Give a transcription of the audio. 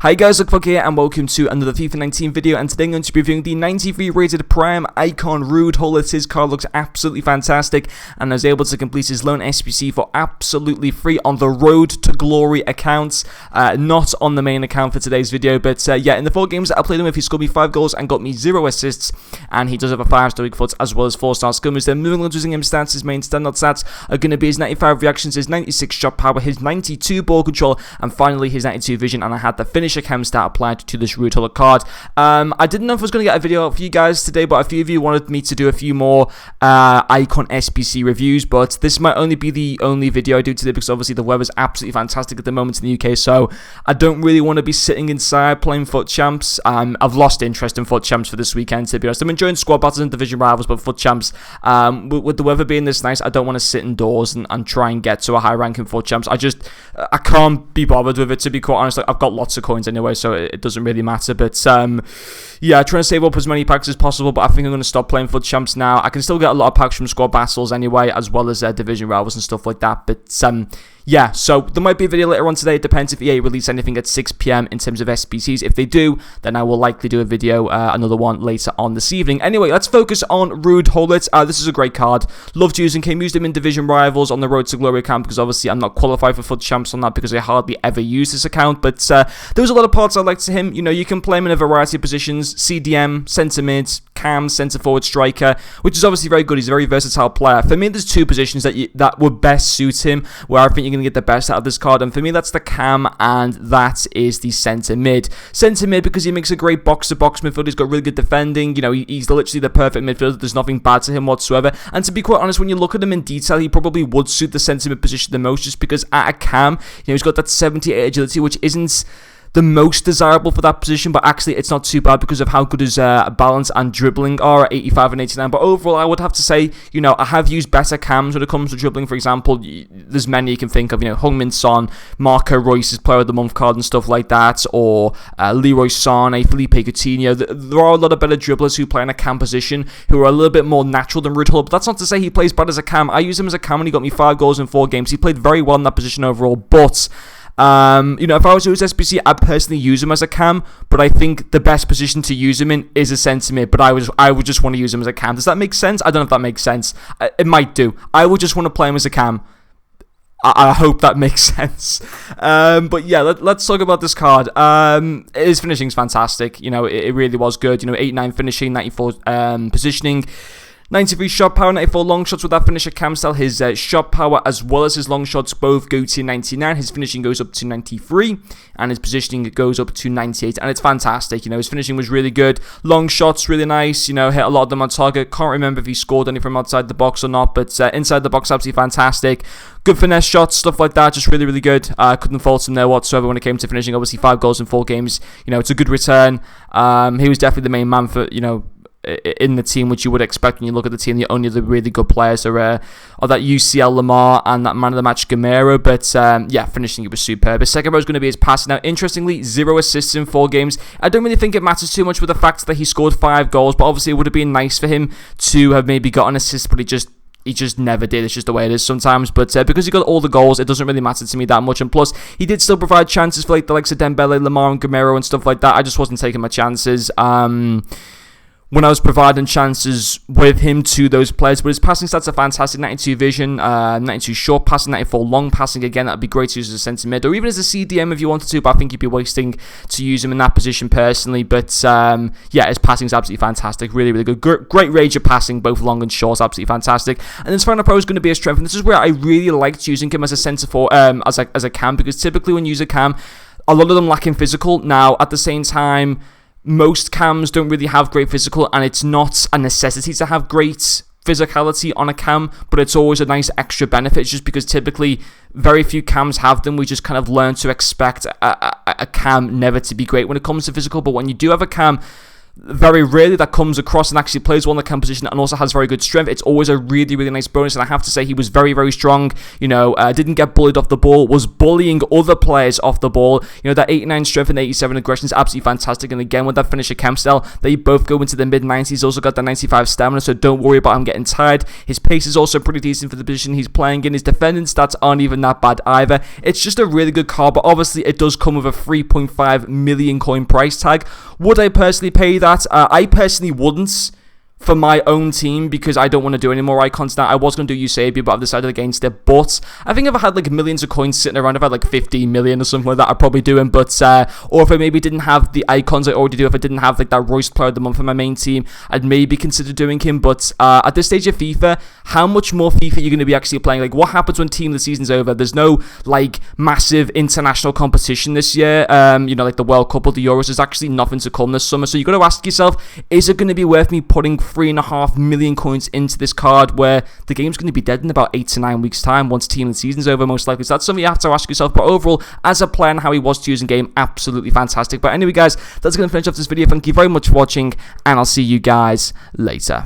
Hi guys, Luke here and welcome to another FIFA 19 video, and today I'm going to be reviewing the 93 rated Prime Icon Ruud Gullit. His card looks absolutely fantastic and I was able to complete his loan SBC for absolutely free on the Road to Glory accounts, not on the main account for today's video, but yeah, in the 4 games that I played him with, he scored me 5 goals and got me 0 assists, and he does have a 5-star weak foot as well as 4-star skill moves. Then moving on to using him stats, his main standard stats are going to be his 95 reactions, his 96 shot power, his 92 ball control, and finally his 92 vision, and I had the finisher chem stat applied to this Ruud Gullit card. I didn't know if I was going to get a video out for you guys today, but a few of you wanted me to do a few more Icon SBC reviews, but this might only be the only video I do today because obviously the weather's absolutely fantastic at the moment in the UK, so I don't really want to be sitting inside playing FUT Champs. I've lost interest in FUT Champs for this weekend, to be honest. I'm enjoying squad battles and division rivals, but FUT Champs, with the weather being this nice, I don't want to sit indoors and try and get to a high rank in FUT Champs. I can't be bothered with it, to be quite honest. Like, I've got lots of coins anyway, so it doesn't really matter. But yeah, trying to save up as many packs as possible, but I think I'm going to stop playing FUT Champs now. I can still get a lot of packs from squad battles anyway, as well as division rivals and stuff like that. But yeah, so there might be a video later on today. It depends if EA release anything at 6 PM in terms of SBCs. If they do, then I will likely do a video, another one later on this evening. Anyway, let's focus on Ruud Gullit. This is a great card. Loved using him. Used him in division rivals on the Road to Glory account because obviously I'm not qualified for FUT Champs on that because I hardly ever use this account. But there was a lot of parts I liked to him. You know, you can play him in a variety of positions: CDM, centre mid, cam, centre forward, striker, which is obviously very good. He's a very versatile player. For me, there's 2 positions that would best suit him, where I think you're going to get the best out of this card, and for me that's the cam and that is the centre mid. Centre mid because he makes a great box-to-box midfield. He's got really good defending. You know, he's literally the perfect midfielder. There's nothing bad to him whatsoever, and to be quite honest, when you look at him in detail, he probably would suit the centre mid position the most, just because at a cam, you know, he's got that 78 agility, which isn't the most desirable for that position, but actually it's not too bad because of how good his balance and dribbling are at 85 and 89. But overall, I would have to say, you know, I have used better cams when it comes to dribbling. For example, there's many you can think of, you know, Heung-min Son, Marco Reus's Player of the Month card and stuff like that, or Leroy Sané, Felipe Coutinho. There are a lot of better dribblers who play in a cam position who are a little bit more natural than Ruud Gullit, but that's not to say he plays bad as a cam. I used him as a cam and he got me 5 goals in 4 games. He played very well in that position overall, but you know, if I was to use SBC, I'd personally use him as a cam, but I think the best position to use him in is a centre mid, but I would just want to use him as a cam. Does that make sense? I don't know if that makes sense. It might do. I would just want to play him as a cam. I hope that makes sense. But yeah, let's talk about this card. His finishing's fantastic. You know, it really was good. You know, 89 finishing, 94 positioning, 93 shot power, 94 long shots with that finisher cam style. His shot power as well as his long shots both go to 99. His finishing goes up to 93, and his positioning goes up to 98, and it's fantastic. You know, his finishing was really good. Long shots, really nice. You know, hit a lot of them on target. Can't remember if he scored any from outside the box or not, but inside the box, absolutely fantastic. Good finesse shots, stuff like that, just really, really good. Couldn't fault him there whatsoever when it came to finishing. Obviously, 5 goals in 4 games. You know, it's a good return. He was definitely the main man for, you know, in the team, which you would expect when you look at the team. The only other really good players are that UCL Lamar and that man of the match Gamero, but yeah, finishing it was superb. His second row is going to be his passing. Now, interestingly, 0 assists in 4 games. I don't really think it matters too much with the fact that he scored 5 goals, but obviously it would have been nice for him to have maybe got an assist, but he just never did. It's just the way it is sometimes. But because he got all the goals, it doesn't really matter to me that much. And plus, he did still provide chances for like the likes of Dembele, Lamar, and Gamero and stuff like that. I just wasn't taking my chances when I was providing chances with him to those players. But his passing stats are fantastic. 92 vision, 92 short passing, 94 long passing. Again, that would be great to use as a centre mid, or even as a CDM if you wanted to, but I think you'd be wasting to use him in that position personally. But yeah, his passing is absolutely fantastic. Really, really good. Great range of passing, both long and short. Absolutely fantastic. And his final pro is going to be a strength, and this is where I really liked using him as a centre for as a cam, because typically when you use a cam, a lot of them lack in physical. Now, at the same time, most cams don't really have great physical, and it's not a necessity to have great physicality on a cam, but it's always a nice extra benefit just because typically very few cams have them. We just kind of learn to expect a cam never to be great when it comes to physical, but when you do have a cam, very rarely that comes across and actually plays well in the composition and also has very good strength. It's always a really, really nice bonus, and I have to say he was very, very strong. Didn't get bullied off the ball, was bullying other players off the ball. That 89 strength and 87 aggression is absolutely fantastic, and again, with that finisher camp style, they both go into the mid-90s. Also got the 95 stamina, so don't worry about him getting tired. His pace is also pretty decent for the position he's playing in. His defending stats aren't even that bad either. It's just a really good card, but obviously it does come with a 3.5 million coin price tag. Would I personally pay that? I personally wouldn't for my own team, because I don't want to do any more icons now. I was going to do Eusebio, but I've decided against it. But I think if I had like millions of coins sitting around, if I had like 15 million or something like that, I'd probably do him. But or if I maybe didn't have the icons I already do, if I didn't have like that Royce player of the month for my main team, I'd maybe consider doing him. But at this stage of FIFA, how much more FIFA are you going to be actually playing? Like, what happens when team of the season's over? There's no like massive international competition this year. Like the World Cup or the Euros. There's actually nothing to come this summer. So you got to ask yourself, is it going to be worth me putting 3.5 million coins into this card, where the game's going to be dead in about 8 to 9 weeks time once team of the season's over, most likely? So that's something you have to ask yourself. But overall, as a player and how he was to use in game, absolutely fantastic. But anyway, guys, that's going to finish off this video. Thank you very much for watching, and I'll see you guys later.